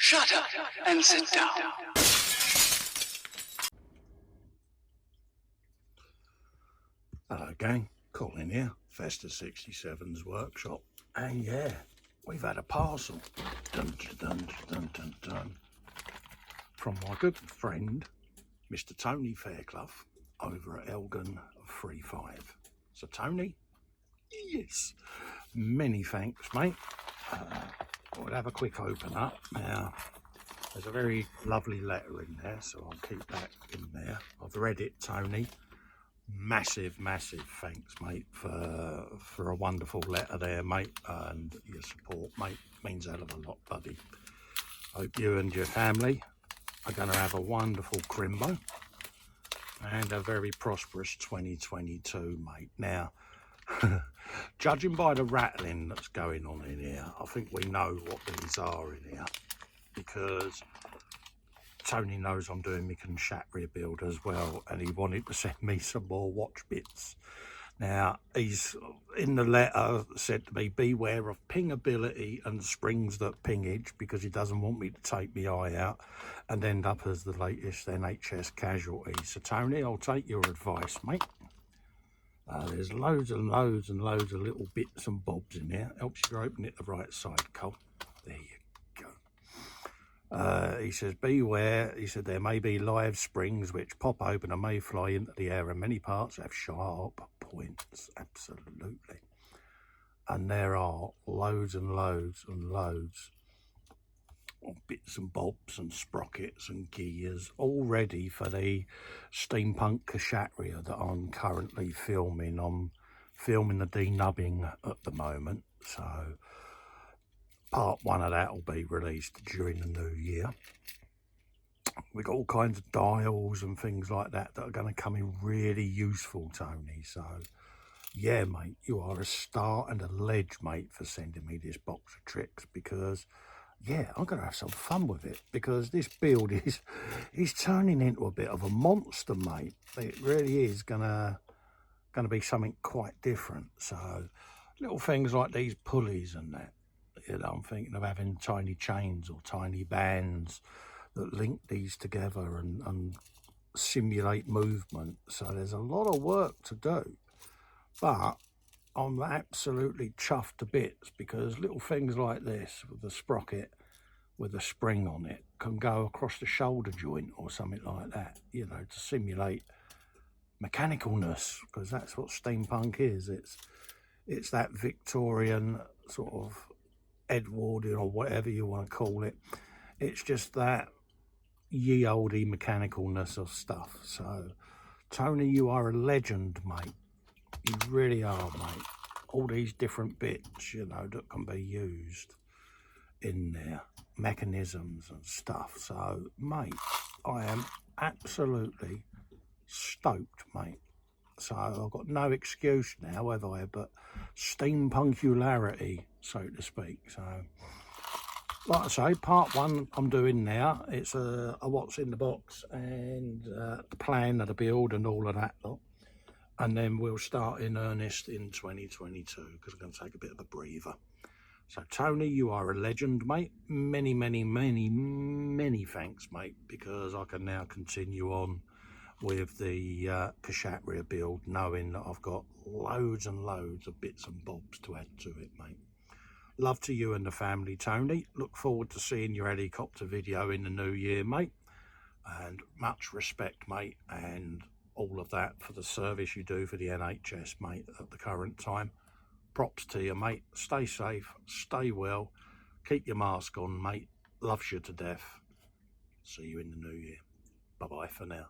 Shut up and sit down. Hello gang, Colin here, Festa 67's workshop, and yeah, we've had a parcel dun, dun, dun, dun, dun, from my good friend Mr. Tony Fairclough over at Helgan35. So Tony, yes, many thanks mate. We'll have a quick open up. Now there's a very lovely letter in there, so I'll keep that in there. I've read it, Tony. Massive thanks mate for a wonderful letter there mate, and your support mate means a hell of a lot, buddy. Hope you and your family are going to have a wonderful crimbo and a very prosperous 2022 mate. Now judging by the rattling that's going on in here, I think we know what these are in here, because Tony knows I'm doing my Kshatriya build as well, and he wanted to send me some more watch bits. Now, he's in the letter said to me, beware of pingability and springs that pingage, because he doesn't want me to take my eye out and end up as the latest NHS casualty. So, Tony, I'll take your advice, mate. There's loads and loads and loads of little bits and bobs in here. Helps you open it the right side, Cole. There you go. He says, beware. He said, there may be live springs which pop open and may fly into the air, and many parts have sharp points. Absolutely. And there are loads and loads and loads of bits and bobs and sprockets and gears all ready for the steampunk Kshatriya that I'm currently filming. I'm filming the denubbing at the moment, so part one of that will be released during the new year. We've got all kinds of dials and things like that that are going to come in really useful, Tony. So yeah mate, you are a star and a ledge mate for sending me this box of tricks, because yeah, I'm going to have some fun with it, because this build is turning into a bit of a monster, mate. It really is going to be something quite different. So little things like these pulleys and that, you know, I'm thinking of having tiny chains or tiny bands that link these together and simulate movement. So there's a lot of work to do, but I'm absolutely chuffed to bits, because little things like this with the sprocket with a spring on it can go across the shoulder joint or something like that, you know, to simulate mechanicalness, because that's what steampunk is. It's that Victorian sort of Edwardian or whatever you want to call it. It's just that ye olde mechanicalness of stuff. So Tony, you are a legend, mate. You really are, mate. All these different bits, you know, that can be used in there, mechanisms and stuff. So mate, I am absolutely stoked, mate. So I've got no excuse now, have I, but steampunkularity, so to speak. So like I say, part one I'm doing now. It's a what's in the box and the plan of the build and all of that lot. And then we'll start in earnest in 2022, because I'm going to take a bit of a breather. So Tony, you are a legend, mate. Many thanks, mate, because I can now continue on with the Kshatriya build, knowing that I've got loads and loads of bits and bobs to add to it, mate. Love to you and the family, Tony. Look forward to seeing your helicopter video in the new year, mate. And much respect, mate, and all of that for the service you do for the NHS, mate, at the current time. Props to you, mate. Stay safe, stay well, keep your mask on, mate. Loves you to death. See you in the new year. Bye-bye for now.